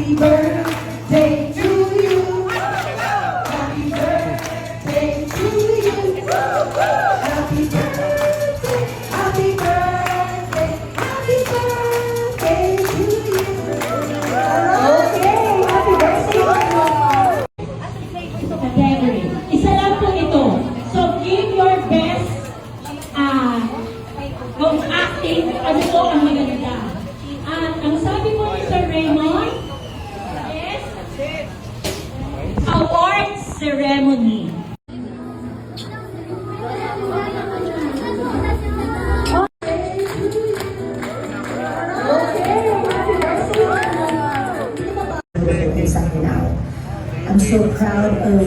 Happy birthday to you. Happy birthday to you. Happy birthday, happy birthday, happy birthday to you. Okay, happy birthday. Category. Isa lang po ito. So give your best kung acting, ano po ang maganda. At ang sabi po ni Sir Raymond is award ceremony. Something out. I'm so proud of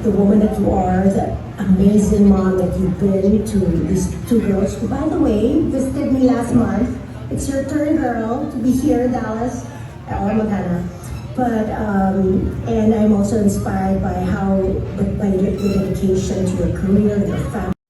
the woman that you are, the amazing mom that you've been to these two girls who, by the way, visited me last month. It's your turn, girl, to be here in Dallas. Magana. But, and I'm also inspired by how, by your dedication to your career, your family.